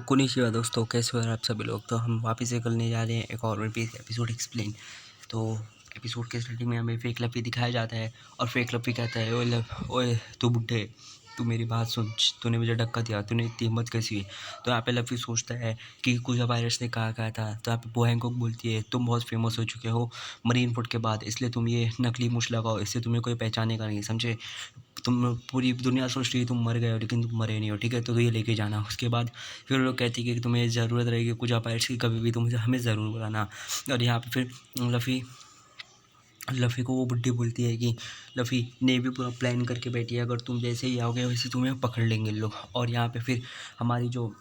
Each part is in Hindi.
कोनिशिवा दोस्तों, कैसे हो यार आप सभी लोग। तो हम वापस से करने जा रहे हैं एक और वन पीस एपिसोड एक्सप्लेन। तो एपिसोड के स्टार्टिंग में हमें फेक लफी दिखाया जाता है और फेक लफी कहता है, ओए तू बुड्ढे, तू मेरी बात सुन, तूने मुझे धक्का दिया, तूने इतनी हिम्मत कैसी हुई। तो यहाँ पे लफी सोचता है कि कुछ वायरस ने कहा था। तो यहाँ पे बो हैंकॉक बोलती है, तुम बहुत फेमस हो चुके हो मरीन फुट के बाद, इसलिए तुम ये नकली मूछ लगाओ, इससे तुम्हें कोई पहचानेगा नहीं, समझे। तुम पूरी दुनिया सोच रही है तुम मर गए हो, लेकिन तुम मरे नहीं हो, ठीक है। तो ये लेके जाना। उसके बाद फिर लोग कहती है कि तुम्हें ज़रूरत रहेगी कुछ अपाइट्स की, कभी भी तुम हमें ज़रूर बुलाना। और यहाँ पे फिर लफ़ी लफ़ी को वो बुड्ढी बोलती है कि लफ़ी ने भी पूरा प्लान करके बैठी है, अगर तुम जैसे ही आओगे वैसे तुम्हें पकड़ लेंगे लोग। और यहाँ पे फिर हमारी जो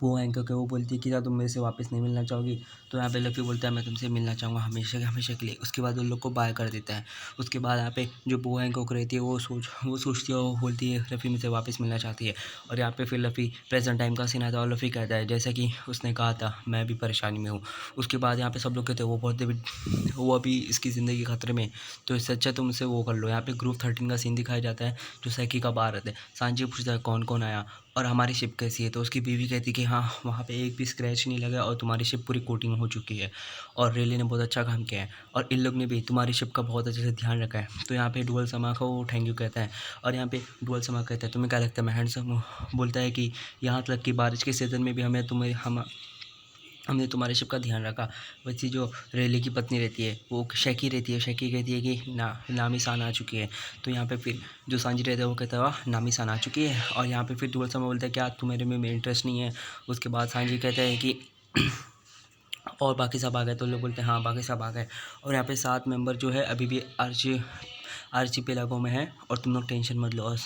वो एंकर के वो बोलती है कि क्या तुम मेरे से वापस नहीं मिलना चाहोगी। तो यहाँ पे लफ़ी बोलता है मैं तुमसे मिलना चाहूँगा हमेशा हमेशा के लिए। उसके बाद उन लोग को बाय कर देता है। उसके बाद यहाँ पे जो बो हैंकॉक रहती है वो सोचती है, वो बोलती है लफ़ी मुझसे वापस मिलना चाहती है। और यहाँ पे फिर लफ़ी प्रेजेंट टाइम का सीन आता है और लफ़ी कहता है जैसा कि उसने कहा था मैं भी परेशानी में हूँ। उसके बाद यहाँ पे सब लोग कहते हैं वो अभी इसकी ज़िंदगी खतरे में, तो इससे अच्छा तुम उसे वो कर लो। यहाँ पे ग्रुप 13 का सीन दिखाया जाता है जो सैकी का बार रहता है। सांची पूछता है कौन कौन आया और हमारी शिप कैसी है। तो उसकी बीवी कहती कि हाँ वहाँ पे एक भी स्क्रैच नहीं लगा और तुम्हारी शिप पूरी कोटिंग हो चुकी है और रेली ने बहुत अच्छा काम किया है और इन लोग ने भी तुम्हारी शिप का बहुत अच्छे से ध्यान रखा है। तो यहाँ पे डुअल समा को वो थैंक यू कहता है। और यहाँ पे डुअल समा कहता है तुम्हें क्या लगता है मैं हैंडसम हूँ। बोलता है कि यहाँ तक कि बारिश के सीज़न में भी हमने तुम्हारे शिप का ध्यान रखा। वैसी जो रेली की पत्नी रहती है वो शैकी रहती है, शैकी कहती है कि नामी सान आ चुकी है। तो यहाँ पे फिर जो सांजी रहता है वो कहता है वाह नामी सान आ चुकी है। और यहाँ पे फिर डुअल समा बोलता है क्या तुम्हारे में इंटरेस्ट नहीं है। उसके बाद सांजी कहता है कि और बाकी सब आ गए। तो लोग बोलते हैं हाँ बाकी सब आ गए। और यहाँ पे 7 मेंबर जो है अभी भी आर्चीपेलागो में है और तुम लोग टेंशन मत लो। और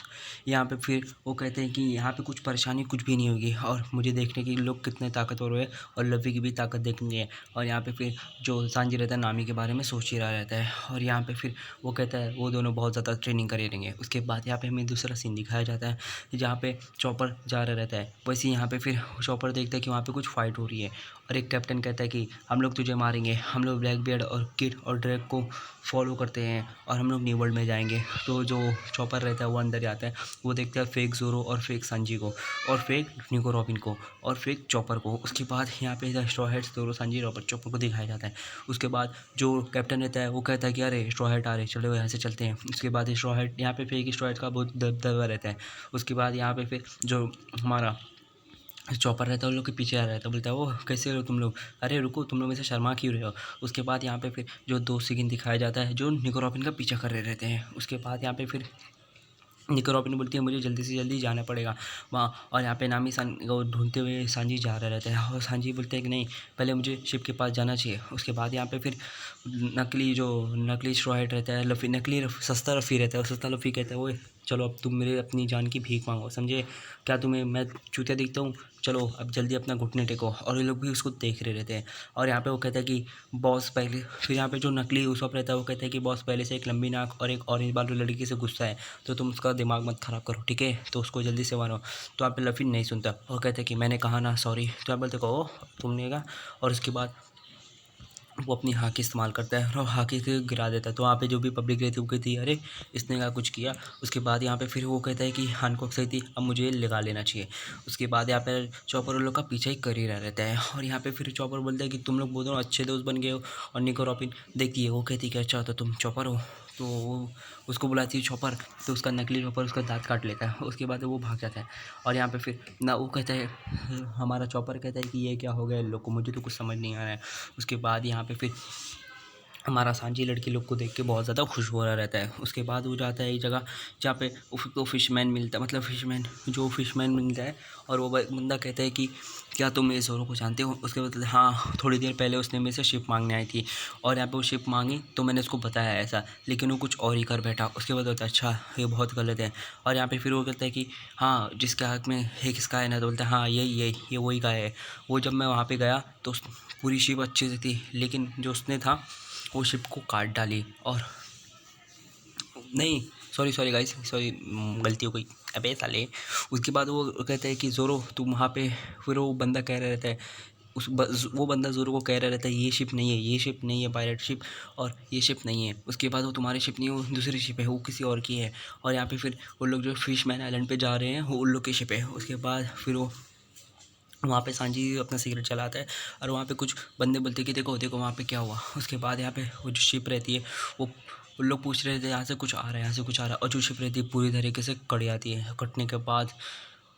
यहाँ पे फिर वो कहते हैं कि यहाँ पे कुछ परेशानी कुछ भी नहीं होगी और मुझे देखने की लोग कितने ताकतवर हुए और लवी की भी ताकत देखनी है। और यहाँ पे फिर जो सांजी रहता है नामी के बारे में सोच ही रहा रहता है। और यहाँ पे फिर वो कहता है वो दोनों बहुत ज़्यादा ट्रेनिंग करे रहेंगे। उसके बाद यहाँ पे हमें दूसरा सीन दिखाया जाता है जहाँ पे चॉपर जा रहा रहता है। वैसे यहाँ पे फिर चॉपर देखता है कि वहाँ पे कुछ फाइट हो रही है और एक कैप्टन कहता है कि हम लोग तुझे मारेंगे, हम लोग ब्लैक बियर्ड और किड और ड्रैग को फॉलो करते हैं और हम लोग न्यू वर्ल्ड में जाएंगे। तो जो चॉपर रहता है वो अंदर जाता है, वो देखता है फेक ज़ोरो और फेक सांजी को और फेक निको रॉबिन को और फेक चॉपर को। उसके बाद यहाँ पे स्ट्रॉ हेड्स ज़ोरो सांजी रॉबर चॉपर को दिखाया जाता है। उसके बाद जो कैप्टन रहता है वो कहता है कि अरे स्ट्रॉ हेड आ रहे, चलो यहाँ से चलते हैं। उसके बाद स्ट्रॉ हेड यहाँ पे फेक स्ट्रॉ हेड का बहुत दबदबा रहता है। उसके बाद यहाँ पे फिर जो हमारा चॉपर रहता है उन लोग के पीछे आ रहा था, बोलता है वो कैसे हो तुम लोग, अरे रुको तुम लोग में से शर्मा क्यों रहे हो। उसके बाद यहाँ पे फिर जो 2 सेकंड दिखाया जाता है जो निको रॉबिन का पीछा कर रहे रहते हैं। उसके बाद यहाँ पे फिर निको रॉबिन बोलती है मुझे जल्दी से जल्दी जाना पड़ेगा वहाँ। और यहाँ पे नामी सान को ढूंढते हुए सांजी जा रहा रहता है और सांजी बोलते हैं कि नहीं पहले मुझे शिप के पास जाना चाहिए। उसके बाद यहाँ पे फिर नकली स्ट्रॉ हेड रहता है लफ़ी, नकली सस्ता लफ़ी रहता है और सस्ता लफ़ी कहता है वो चलो अब तुम मेरे अपनी जान की भीख मांगो, समझे। क्या तुम्हें मैं चूतिया दिखता हूँ, चलो अब जल्दी अपना घुटने टेको। और ये लोग भी उसको देख रहे रहते हैं। और यहाँ पे वो कहता है कि बॉस पहले, फिर यहाँ पे जो नकली उसप रहता है वो कहता है कि बॉस पहले से एक लंबी नाक और एक ऑरेंज बाल लड़की से गुस्सा है, तो तुम उसका दिमाग मत ख़राब करो, ठीक है, तो उसको जल्दी से मारो। तो यहाँ पे लफ़ी नहीं सुनता और कहता है कि मैंने कहा ना सॉरी। तो यहाँ बोलते कहो तुमने कहा। और उसके बाद वो अपनी हाकी इस्तेमाल करता है और हाकी से गिरा देता है। तो वहाँ पे जो भी पब्लिक रहती है वो कहती है अरे इसने क्या कुछ किया। उसके बाद यहाँ पे फिर वो कहता है कि हानकॉक सही थी, अब मुझे लगा लेना चाहिए। उसके बाद यहाँ पे चॉपर उन लोग का पीछा ही कर ही रहा रहता है। और यहाँ पे फिर चॉपर बोलता है कि तुम लोग दोनों अच्छे दोस्त बन गए हो। और निको रॉबिन देखती है, वो कहती है कि अच्छा तो तुम चॉपर हो। तो वो उसको बुलाती है चॉपर, तो उसका नकली चॉपर उसका दाँत काट लेता है। उसके बाद वो भाग जाता है। और यहाँ पे फिर ना वो कहता है, हमारा चॉपर कहता है कि ये क्या हो गया इन लोग को, मुझे तो कुछ समझ नहीं आ रहा है। उसके बाद यहाँ पे फिर हमारा सांची लड़की लोग को देख के बहुत ज़्यादा खुश हो रहा रहता है। उसके बाद वो जाता है एक जगह जहाँ पे उसको फिशमैन मिलता है, मतलब फिशमैन मिलता है। और वो बंदा कहता है कि क्या तुम इस ज़ोरो को जानते हो। उसके बाद हाँ थोड़ी देर पहले उसने मेरे से शिप मांगने आई थी और यहाँ पे वो शिप मांगी तो मैंने उसको बताया ऐसा, लेकिन वो कुछ और ही कर बैठा। उसके बाद होता है अच्छा ये बहुत गलत है। और यहाँ पे फिर वो कहता है कि हाँ जिसके हाथ में है किसका है ना, तो बोलता है हाँ यही ये वही का है। वो जब मैं वहाँ पे गया तो पूरी शिप अच्छी से थी, लेकिन जो उसने था वो शिप को काट डाली। और नहीं सॉरी गाइस, सॉरी गलती हो गई, अबे साले। उसके बाद वो कहता है कि ज़ोरो तुम वहाँ पे, फिर वो बंदा कह रहा रहता है वो बंदा ज़ोरो को कह रहा रहता है ये शिप नहीं है, ये शिप नहीं है पायरेट शिप, और ये शिप नहीं है। उसके बाद वो तुम्हारी शिप नहीं है, वो दूसरी शिप है, वो किसी और की है। और यहाँ पे फिर वो लोग जो फिशमैन आइलैंड पे जा रहे हैं वो उन लोग की शिप है। उसके बाद फिर वो वहाँ पे सांजी अपना सिगरेट चलाता है और वहाँ पे कुछ बंदे बोलते हैं कि देखो देखो वहाँ पे क्या हुआ। उसके बाद यहाँ पे वो जो शिप रहती है वो उन लोग पूछ रहे थे यहाँ से कुछ आ रहा है, यहाँ से कुछ आ रहा है, और जो शिप रहती है पूरी तरीके से कट जाती है। कटने के बाद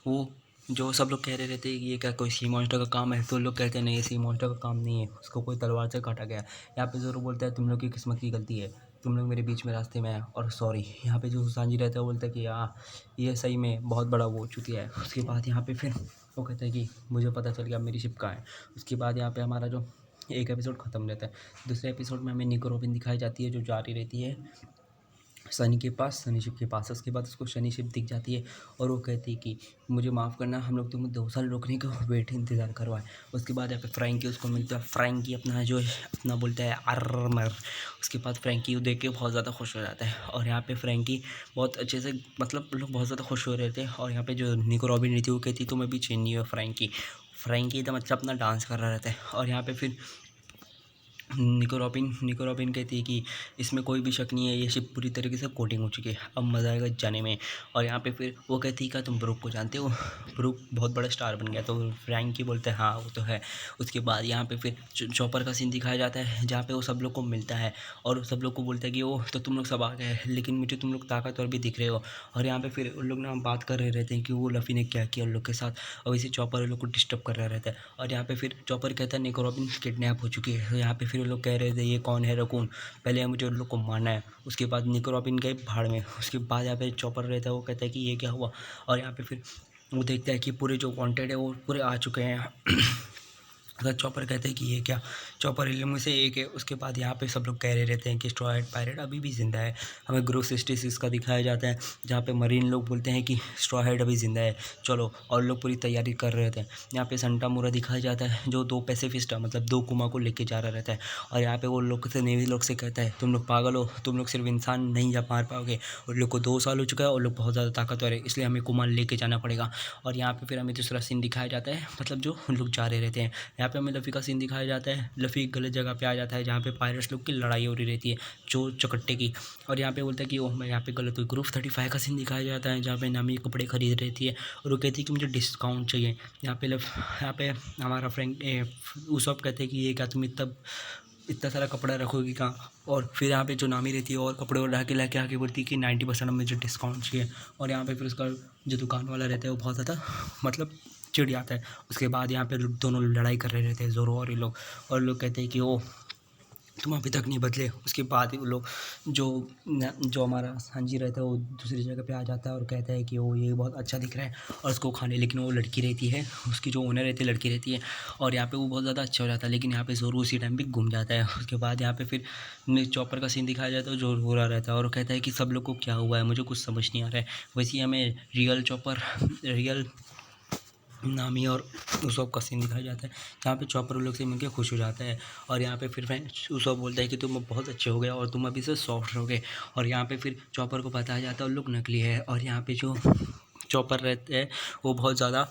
वो जो सब लोग कह रहे रहते हैं कि ये क्या कोई सी मॉन्स्टर का काम है, तो लोग कहते हैं नहीं ये सी मॉन्स्टर का काम नहीं है, उसको कोई तलवार से काटा गया। यहाँ पे ज़रूर बोलता है तुम लोग की किस्मत की गलती है, तुम लोग मेरे बीच में रास्ते में आए और सॉरी। यहाँ पे जो सांजी रहता है वो बोलता है कि हाँ ये सही में बहुत बड़ा वो चुतिया है। उसके बाद यहाँ पे फिर वो कहता है कि मुझे पता चल गया मेरी शिप कहाँ है। उसके बाद यहाँ पे हमारा जो एक एपिसोड ख़त्म रहता है। दूसरे एपिसोड में हमें निको रॉबिन दिखाई जाती है जो जा रही रहती है सनी के पास, सनी शिप के पास। उसके बाद उसको शनि शिप दिख जाती है और वो कहती है कि मुझे माफ़ करना, हम लोग तुम्हें 2 साल रोकने का वेट इंतज़ार करवाए। उसके बाद यहाँ पे फ्रैंकी उसको मिलता है। फ्रैंकी अपना जो है अपना बोलता है आर्मर। उसके बाद फ्रैंकी को देख के बहुत ज़्यादा खुश हो जाता है और यहाँ पे फ्रैंकी बहुत अच्छे से मतलब लोग बहुत ज़्यादा खुश हो रहे थे। और यहाँ पे जो निको रॉबिन रहती है वो कहती तुम्हें भी चेंज नहीं हुआ फ्रैंकी। फ्रैंकी एकदम अच्छा अपना डांस कर रहा रहता है। और यहाँ पे फिर निको रॉबिन कहती है कि इसमें कोई भी शक नहीं है, ये शिप पूरी तरीके से कोटिंग हो चुकी है, अब मज़ा आएगा जाने में। और यहाँ पे फिर वो कहती है क्या तुम ब्रूक को जानते हो, ब्रूक बहुत बड़ा स्टार बन गया। तो फ्रैंकी बोलते हैं हाँ वो तो है। उसके बाद यहाँ पे फिर चॉपर का सीन दिखाया जाता है जहाँ पे वो सब लोग को मिलता है और सब लोग को बोलता है कि ओ तो तुम लोग सब आ गए लेकिन मुझे तुम लोग ताकतवर भी दिख रहे हो। और यहाँ पे फिर उन लोग ना बात कर रहे रहते हैं कि वो लफ़ी ने क्या किया उन लोग के साथ, और वैसे चॉपर उन लोग को डिस्टर्ब कर रहा रहता है। और यहाँ पे फिर चॉपर कहता है निको रॉबिन किडनैप हो चुकी है। तो यहाँ पे फिर वो लोग कह रहे थे ये कौन है रकून, पहले मुझे उन लोग को मारना है। उसके बाद निको रॉबिन गए भाड़ में। उसके बाद यहाँ पे चॉपर रहता है वो कहता है कि ये क्या हुआ। और यहाँ पे फिर वो देखता है कि पूरे जो वांटेड है वो पूरे आ चुके हैं। अगर चॉपर कहते हैं कि ये क्या, चॉपर इलम में से एक है। उसके बाद यहाँ पे सब लोग कह रहे रहते हैं कि स्ट्रॉ हैट पायरेट अभी भी ज़िंदा है। हमें ग्रुप 66 का दिखाया जाता है जहाँ पे मरीन लोग बोलते हैं कि स्ट्रॉ हैट अभी ज़िंदा है चलो, और लोग पूरी तैयारी कर रहे थे। यहाँ पे संटा मूरा दिखाया जाता है जो 2 पैसिफिस्ट मतलब 2 कुमा को लेके जा रहा रहता है। और यहाँ पे वो लोग से नेवी लोग से कहता है तुम लोग पागल हो, तुम लोग सिर्फ इंसान नहीं जा मार पाओगे, उन लोग को 2 साल हो चुका है और लोग बहुत ज़्यादा ताकतवर है, इसलिए हमें कुमा लेके जाना पड़ेगा। और यहाँ पे फिर हमें दूसरा सीन दिखाया जाता है मतलब जो उन लोग जा रहे रहते हैं। यहाँ पे हमें लफ़ी का सीन दिखाया जाता है। लफ़ी गलत जगह पे आ जाता है जहाँ पे पायरेट्स लोग की लड़ाई हो रही रहती है चोर चकट्टे की। और यहाँ पे बोलता है कि ओह मैं यहाँ पे गलत हुई। ग्रुप 35 का सीन दिखाया जाता है जहाँ पे नामी कपड़े खरीद रहती है और वो कहती है कि मुझे डिस्काउंट चाहिए। यहाँ पे हमारा फ्रेंड उसब कहते हैं कि ये क्या तुम इतना सारा कपड़ा रखोगी कहाँ। और फिर यहाँ पे जो नामी रहती है और कपड़े उड़ा के लाके आके बोलती है कि 90% में मुझे डिस्काउंट चाहिए। और यहाँ पे फिर उसका जो दुकान वाला रहता है वो बहुत ज़्यादा मतलब चिढ़ जाता है। उसके बाद यहाँ पे दोनों लड़ाई कर रहे रहते हैं ज़ोरो और ये लोग, और लोग कहते हैं कि ओ तुम अभी तक नहीं बदले। उसके बाद ही वो लोग जो हमारा सांजी रहता है वो दूसरी जगह पे आ जाता है और कहता है कि वो ये बहुत अच्छा दिख रहा है और उसको खाने, लेकिन वो लड़की रहती है, उसकी जो ओनर रहती है लड़की रहती है। और यहाँ पे वो बहुत ज़्यादा अच्छा हो जाता है लेकिन यहाँ पे ज़ोरू उसी टाइम पे घूम जाता है। उसके बाद यहाँ पे फिर चॉपर का सीन दिखाया जाता है जो रो रहा रहता है और कहता है कि सब लोग को क्या हुआ है मुझे कुछ समझ नहीं आ रहा है। वैसे ही हमें रियल नामी और उसब का सीन दिखाया जाता है जहाँ पे चॉपर लोग से मिलकर खुश हो जाता है। और यहाँ पे फिर उसब बोलता है कि तुम बहुत अच्छे हो गए और तुम अभी से सॉफ्ट हो गए। और यहाँ पे फिर चॉपर को बताया जाता है और लोग नकली है। और यहाँ पे जो चॉपर रहते हैं वो बहुत ज़्यादा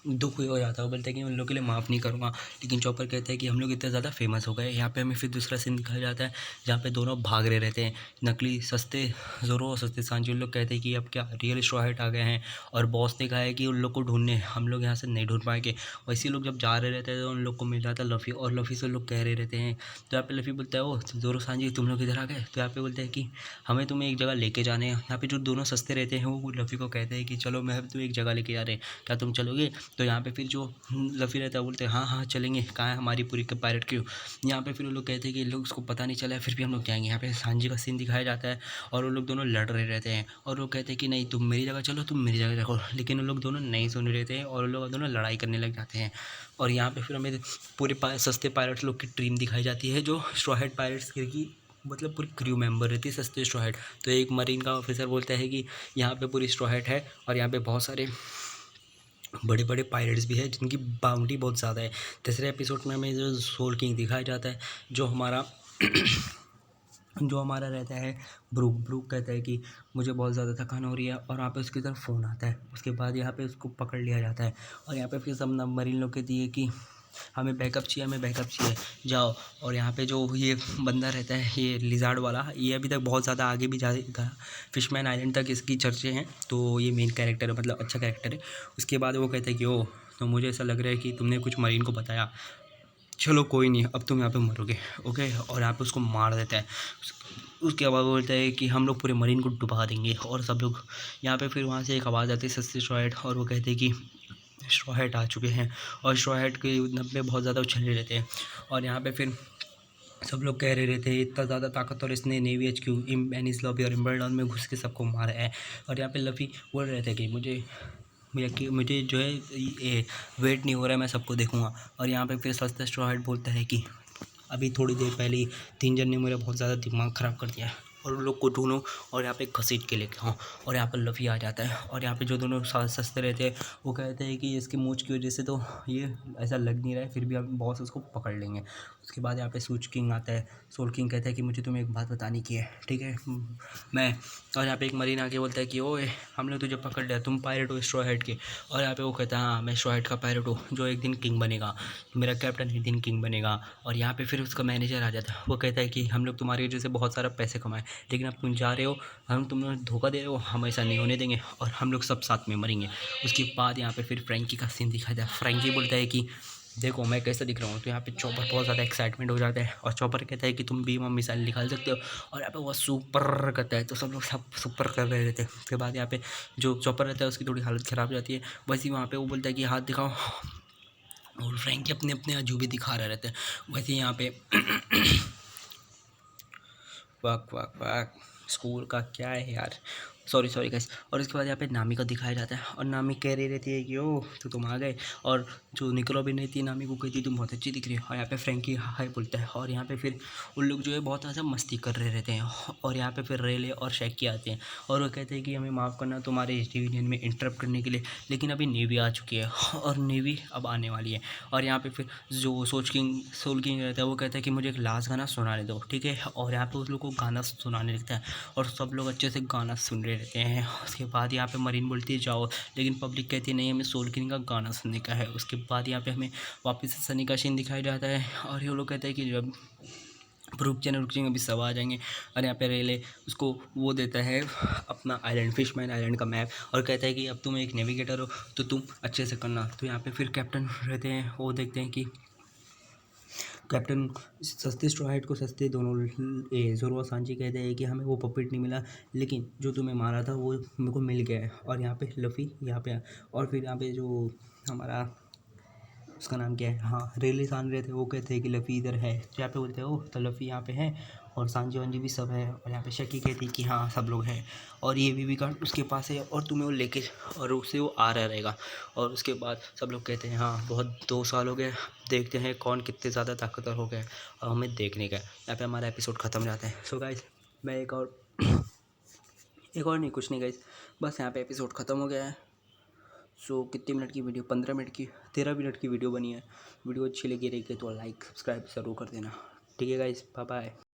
दुख हो जाता है। वो बोलता है कि उन लोगों के लिए माफ़ नहीं करूँगा, लेकिन चॉपर कहता है कि हम लोग इतने ज़्यादा फेमस हो गए। यहाँ पे हमें फिर दूसरा सीन दिखाया जाता है जहाँ पे दोनों भाग रहे रहते हैं, नकली सस्ते ज़ोरो और सस्ते सांची। उन लोग कहते हैं कि अब क्या रियल स्ट्रॉ हैट आ गए हैं और बॉस ने कहा है कि उन लोग को ढूंढने, हम लोग यहाँ से नहीं ढूंढ पाएंगे। वैसे लोग जब जा रहे रहते हैं तो उन लोग को मिल जाता है लफ़ी, और लफ़ी से लोग कह रहे रहते हैं। तो यहाँ पे लफ़ी बोलता है ओ ज़ोरो सांची तुम लोग इधर आ गए। तो यहाँ पे बोलते हैं कि हमें तुम्हें एक जगह लेके जाने हैं। यहाँ पे जो दोनों सस्ते रहते हैं वो लफ़ी को कहते हैं कि चलो मैं तुम्हें एक जगह लेके जा रहे हैं, क्या तुम चलोगे। तो यहाँ पे फिर जो लफ़ी रहता है बोलते हैं हाँ हाँ चलेंगे, कहाँ है हमारी पूरी पायरेट क्रू। यहाँ पे फिर वो लोग कहते हैं कि लोग उसको पता नहीं चला है फिर भी हम लोग जाएंगे। यहाँ पे सांजी का सीन दिखाया जाता है और वो लोग दोनों लड़ रहे रहते हैं और वो कहते हैं कि नहीं तुम मेरी जगह चलो, तुम मेरी जगह रखो, लेकिन वो लोग दोनों नहीं सुन रहे थे और वो लोग दोनों लड़ाई करने लग जाते हैं। और यहाँ पे फिर हमें पूरे सस्ते पायरेट्स लोग की टीम दिखाई जाती है जो स्ट्रॉ हैट पायरेट्स की मतलब पूरी क्रू मेंबर रहती है सस्ते स्ट्रॉ हैट। तो एक मरीन का ऑफिसर बोलता है कि यहाँ पे पूरी स्ट्रॉ हैट है और यहाँ पे बहुत सारे बड़े बड़े पायरेट्स भी है जिनकी बाउंड्री बहुत ज़्यादा है। तीसरे एपिसोड में हमें जो सोल किंग दिखाया जाता है जो हमारा जो हमारा रहता है ब्रूक कहता है कि मुझे बहुत ज़्यादा थकान हो रही है और यहाँ पे उसकी तरफ फ़ोन आता है। उसके बाद यहाँ पे उसको पकड़ लिया जाता है और यहाँ पे फिर सब मरीन लोग कहती है कि हमें बैकअप चाहिए जाओ। और यहाँ पे जो ये बंदा रहता है ये लिजार्ड वाला, ये अभी तक बहुत ज़्यादा आगे भी जाएगा, फिशमैन आइलैंड तक इसकी चर्चे हैं। तो ये मेन कैरेक्टर है मतलब अच्छा कैरेक्टर है। उसके बाद वो कहता है कि ओ तो मुझे ऐसा लग रहा है कि तुमने कुछ मरीन को बताया। चलो कोई नहीं, अब तुम यहाँ पे मरोगे, ओके। और यहाँ पे उसको मार देता है। उसके बाद बोलता है कि हम लोग पूरे मरीन को डुबा देंगे। और सब लोग यहाँ पे फिर वहाँ से एक आवाज़ आती है सस्ते स्ट्रॉयड, और वो कहते हैं कि स्ट्रॉयड आ चुके हैं। और स्ट्रॉयड के नब्बे बहुत ज़्यादा उछलने रहते हैं। और यहाँ पे फिर सब लोग कह रहे थे इतना ज़्यादा ताकतवर इसने नेवी HQ एनिस लॉबी और इम्बर्डाउन में घुस के सबको मारा है। और यहाँ पे लफ़ी बोल रहे थे कि मुझे जो है ये वेट नहीं हो रहा है, मैं सबको देखूंगा। और यहाँ पे फिर सस्ता स्ट्रॉयड बोलता है कि अभी थोड़ी देर पहले ही 3 जन ने मेरा बहुत ज़्यादा दिमाग ख़राब कर दिया है, और उन लोग को ढूंढो और यहाँ पे घसीट के लेके आओ। और यहाँ पर लफ़ी आ जाता है। और यहाँ पे जो दोनों सस्ते रहते हैं वो कहते हैं कि इसकी मूंछ की वजह से तो ये ऐसा लग नहीं रहा है, फिर भी हम बॉस उसको पकड़ लेंगे। उसके बाद यहाँ पे सूच किंग आता है। सोल किंग कहता है कि मुझे तुम्हें एक बात बतानी की है, ठीक है। मैं और यहाँ पे एक मरीन आके बोलता है कि ओए हमने तुझे पकड़ लिया, तुम पायरेट हो स्ट्रॉ हेड के। और यहाँ पे वो कहता है हाँ मैं स्ट्रॉ हेड का पायरेट हूँ जो एक दिन किंग बनेगा, मेरा कैप्टन एक दिन किंग बनेगा। और यहाँ पे फिर उसका मैनेजर आ जाता है। वो कहता है कि हम लोग तुम्हारी वजह से बहुत सारा पैसे कमाए, लेकिन अब तुम जा रहे हो, हम तुम्हें धोखा दे रहे हो, हम ऐसा नहीं होने देंगे और हम लोग सब साथ में मरेंगे। उसके बाद यहाँ पे फिर फ्रैंकी का सीन दिखाया जाए। फ्रैंकी बोलता है कि देखो मैं कैसा दिख रहा हूँ। तो यहाँ पे चॉपर बहुत ज़्यादा एक्साइटमेंट हो जाता है। और चॉपर कहता है कि तुम बीम और मिसाइल निकाल सकते हो। और यहाँ पे वो सुपर करता है, तो सब लोग सब सुपर कर रहे रहते हैं। उसके बाद यहाँ पे जो चॉपर रहता है उसकी थोड़ी हालत ख़राब हो जाती है। वैसे ही वहाँ पे वो बोलता है कि हाथ दिखाओ, और फ्रैंकी अपने अपने अजूबे दिखा रहे रहते हैं। वैसे ही यहाँ पे वाक वाक वाक स्कूल का क्या है यार, सॉरी सॉरी गाइस। और इसके बाद यहाँ पे नामी को दिखाया जाता है। और नामी कह रही रहती है कि ओ तो तुम आ गए। और जो निकलो भी नहीं थी नामी को कहती तुम बहुत अच्छी दिख रही हो। और यहाँ पे फ्रैंकी हाय बोलता है। और यहाँ पे फिर उन लोग जो है बहुत ज़्यादा मस्ती कर रहे रहते हैं। और यहाँ पे फिर रेले और शैकी आते हैं और वो कहते हैं कि हमें माफ़ करना तुम्हारे रियूनियन में इंटरप्ट करने के लिए, लेकिन अभी नेवी आ चुकी है और नेवी अब आने वाली है। और यहाँ पे फिर जो सोल किंग रहता है वो कहता है कि मुझे एक लास्ट गाना सुनाने दो, ठीक है। और यहाँ पे उस लोग को गाना सुनाने लगता है और सब लोग अच्छे से गाना सुन रहे रहते हैं। उसके बाद यहाँ पे मरीन बोलती है जाओ, लेकिन पब्लिक कहती है नहीं हमें सोल किंग का गाना सुनने का है। उसके बाद यहाँ पे हमें वापस से सनी का सीन दिखाया जाता है। और ये लोग कहते हैं कि जब रुक जाएंगे अभी सब आ जाएंगे। और यहाँ पे रेले उसको वो देता है अपना आइलैंड, फिशमैन आइलैंड का मैप, और कहता है कि अब तुम एक नेविगेटर हो तो तुम अच्छे से करना। तो यहाँ पे फिर कैप्टन रहते हैं, वो देखते हैं कि कैप्टन सस्ते स्ट्रॉयड को सस्ते दोनों जोरो और सांची कहते हैं कि हमें वो पपेट नहीं मिला, लेकिन जो तुम्हें मारा था वो मेरे को मिल गया है। और यहाँ पे लफ़ी यहाँ पे और फिर यहाँ पे जो हमारा उसका नाम क्या है, हाँ रेले सान रहे थे, वो कहते हैं कि लफ़ी इधर है। तो यहाँ पे बोलते हैं ओह तो लफ़ी यहाँ पे है और सांजी वांजी भी सब है। और यहाँ पे शकी कहती है कि हाँ सब लोग हैं और ये बीबी कार्ड उसके पास है और तुम्हें वो लेके और उससे वो आ रहा रहेगा। और उसके बाद सब लोग कहते हैं हाँ बहुत 2 साल हो गए, देखते हैं कौन कितने ज़्यादा ताकतवर हो गए और हमें देखने का। यहाँ पे हमारा एपिसोड ख़त्म हो जाता है। सो गाइस मैं एक और नहीं, कुछ नहीं गाइस, बस यहाँ पे एपिसोड ख़त्म हो गया है। सो कितने मिनट की वीडियो, 15 मिनट की, 13 मिनट की वीडियो बनी है। वीडियो अच्छी लगी रहेगी तो लाइक सब्सक्राइब ज़रूर कर देना, ठीक है गाइस, बाय बाय।